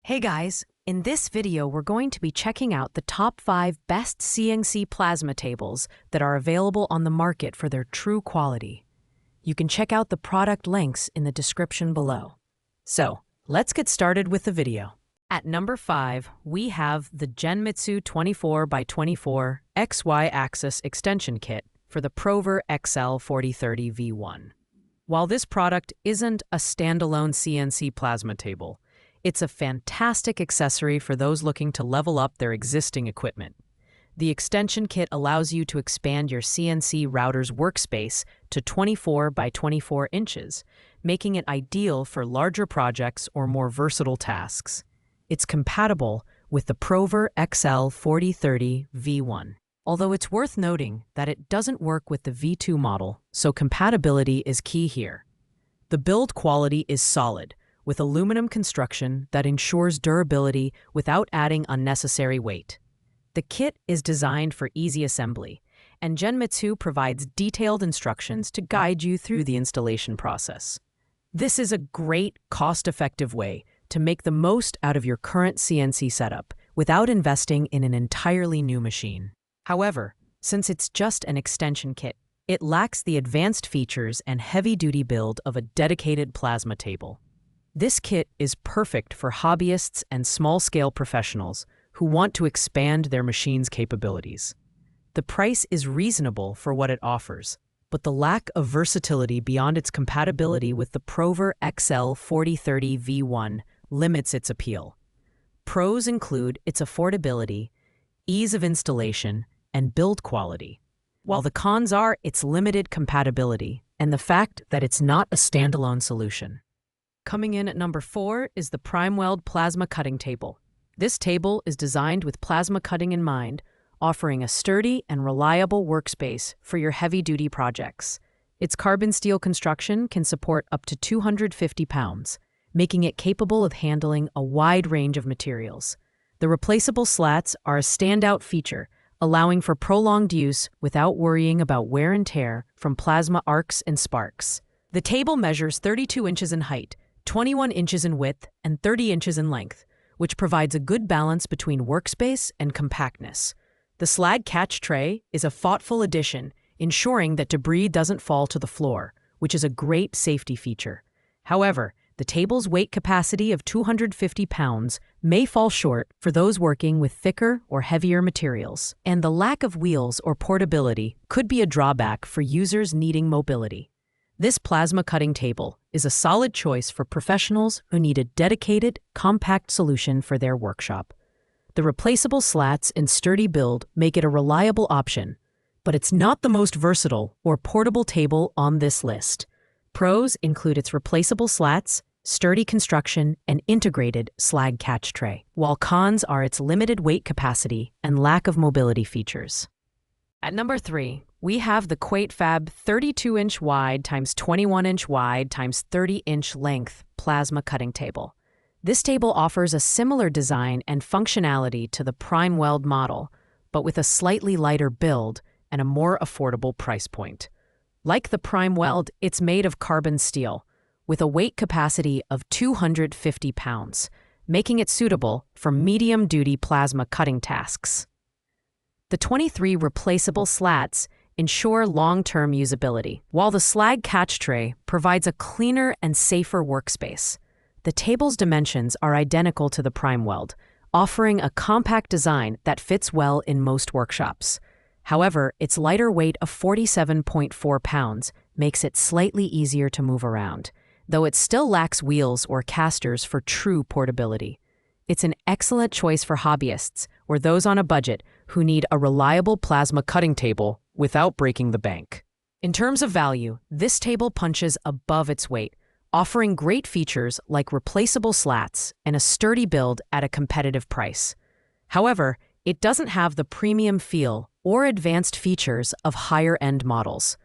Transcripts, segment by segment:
Hey guys, in this video we're going to be checking out the top 5 best CNC plasma tables that are available on the market for their true quality. You can check out the product links in the description below. So, let's get started with the video. At number 5, we have the Genmitsu 24x24 XY Axis Extension Kit for the PrimeWeld XL 4030 V1. While this product isn't a standalone CNC plasma table, it's a fantastic accessory for those looking to level up their existing equipment. The extension kit allows you to expand your CNC router's workspace to 24 by 24 inches, making it ideal for larger projects or more versatile tasks. It's compatible with the PrimeWeld XL 4030 V1. Although it's worth noting that it doesn't work with the V2 model, so compatibility is key here. The build quality is solid, with aluminum construction that ensures durability without adding unnecessary weight. The kit is designed for easy assembly, and Genmitsu provides detailed instructions to guide you through the installation process. This is a great, cost-effective way to make the most out of your current CNC setup without investing in an entirely new machine. However, since it's just an extension kit, it lacks the advanced features and heavy-duty build of a dedicated plasma table. This kit is perfect for hobbyists and small-scale professionals who want to expand their machine's capabilities. The price is reasonable for what it offers, but the lack of versatility beyond its compatibility with the PrimeWeld XL 4030 V1 limits its appeal. Pros include its affordability, ease of installation, and build quality, while the cons are its limited compatibility and the fact that it's not a standalone solution. Coming in at number 4 is the PrimeWeld Plasma Cutting Table. This table is designed with plasma cutting in mind, offering a sturdy and reliable workspace for your heavy-duty projects. Its carbon steel construction can support up to 250 pounds, making it capable of handling a wide range of materials. The replaceable slats are a standout feature, allowing for prolonged use without worrying about wear and tear from plasma arcs and sparks. The table measures 32 inches in height, 21 inches in width, and 30 inches in length, which provides a good balance between workspace and compactness. The slag catch tray is a thoughtful addition, ensuring that debris doesn't fall to the floor, which is a great safety feature. However, the table's weight capacity of 250 pounds may fall short for those working with thicker or heavier materials, and the lack of wheels or portability could be a drawback for users needing mobility. This plasma cutting table is a solid choice for professionals who need a dedicated, compact solution for their workshop. The replaceable slats and sturdy build make it a reliable option, but it's not the most versatile or portable table on this list. Pros include its replaceable slats, sturdy construction, and integrated slag catch tray, while cons are its limited weight capacity and lack of mobility features. At number 3, we have the QuateFab 32-inch wide x 21-inch wide x 30-inch length plasma cutting table. This table offers a similar design and functionality to the PrimeWeld model, but with a slightly lighter build and a more affordable price point. Like the PrimeWeld, it's made of carbon steel, with a weight capacity of 250 pounds, making it suitable for medium-duty plasma cutting tasks. The 23 replaceable slats ensure long-term usability, while the slag catch tray provides a cleaner and safer workspace. The table's dimensions are identical to the PrimeWeld, offering a compact design that fits well in most workshops. However, its lighter weight of 47.4 pounds makes it slightly easier to move around, though it still lacks wheels or casters for true portability. It's an excellent choice for hobbyists or those on a budget who need a reliable plasma cutting table without breaking the bank. In terms of value, this table punches above its weight, offering great features like replaceable slats and a sturdy build at a competitive price. However, it doesn't have the premium feel or advanced features of higher-end models.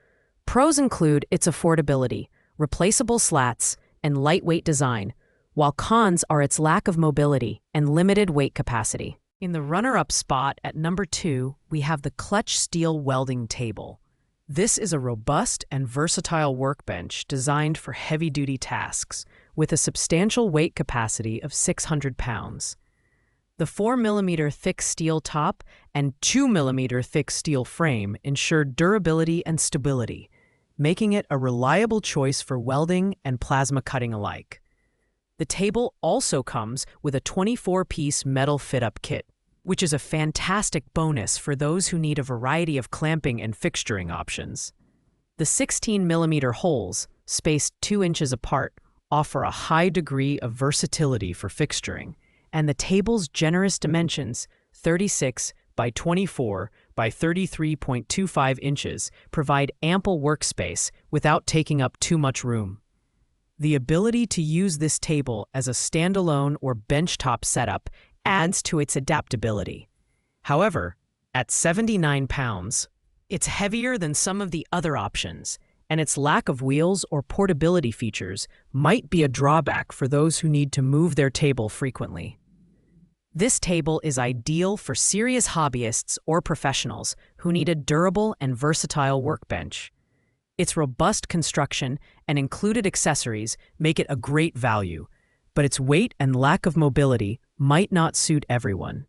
Pros include its affordability, replaceable slats, and lightweight design, while cons are its lack of mobility and limited weight capacity. In the runner-up spot at number 2, we have the Klutch steel welding table. This is a robust and versatile workbench designed for heavy-duty tasks, with a substantial weight capacity of 600 pounds. The 4mm thick steel top and 2mm thick steel frame ensure durability and stability, making it a reliable choice for welding and plasma cutting alike. The table also comes with a 24-piece metal fit-up kit, which is a fantastic bonus for those who need a variety of clamping and fixturing options. The 16mm holes, spaced 2 inches apart, offer a high degree of versatility for fixturing, and the table's generous dimensions, 36 by 24 by 33.25 inches, provide ample workspace without taking up too much room. The ability to use this table as a standalone or benchtop setup adds to its adaptability. However, at 79 pounds, it's heavier than some of the other options, and its lack of wheels or portability features might be a drawback for those who need to move their table frequently. This table is ideal for serious hobbyists or professionals who need a durable and versatile workbench. Its robust construction and included accessories make it a great value, but its weight and lack of mobility might not suit everyone.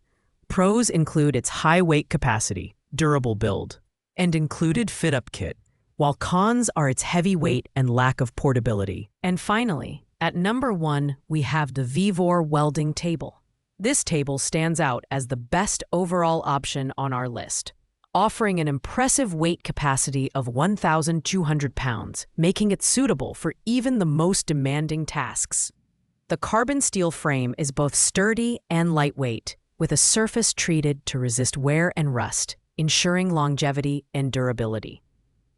Pros include its high weight capacity, durable build, and included fit-up kit, while cons are its heavy weight and lack of portability. And finally, at number 1, we have the VEVOR welding table. This table stands out as the best overall option on our list, offering an impressive weight capacity of 1,200 pounds, making it suitable for even the most demanding tasks. The carbon steel frame is both sturdy and lightweight, with a surface treated to resist wear and rust, ensuring longevity and durability.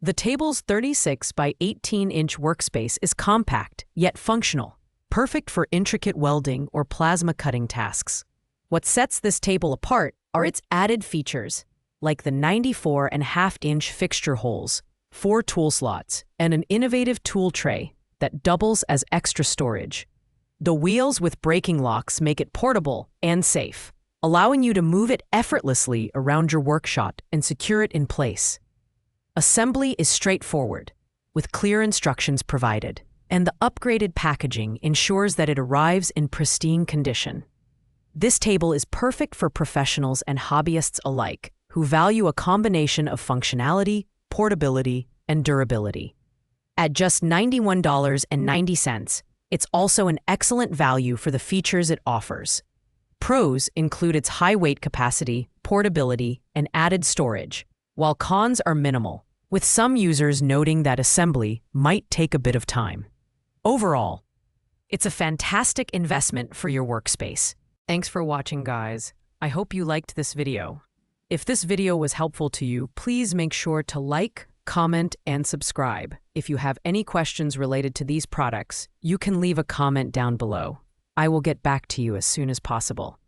The table's 36 by 18-inch workspace is compact, yet functional, perfect for intricate welding or plasma cutting tasks. What sets this table apart are its added features, like the 94.5-inch fixture holes, 4 tool slots, and an innovative tool tray that doubles as extra storage. The wheels with braking locks make it portable and safe, allowing you to move it effortlessly around your workshop and secure it in place. Assembly is straightforward, with clear instructions provided, and the upgraded packaging ensures that it arrives in pristine condition. This table is perfect for professionals and hobbyists alike who value a combination of functionality, portability, and durability. At just $91.90, it's also an excellent value for the features it offers. Pros include its high weight capacity, portability, and added storage, while cons are minimal, with some users noting that assembly might take a bit of time. Overall, it's a fantastic investment for your workspace. Thanks for watching, guys. I hope you liked this video. If this video was helpful to you, please make sure to like, comment, and subscribe. If you have any questions related to these products, you can leave a comment down below. I will get back to you as soon as possible.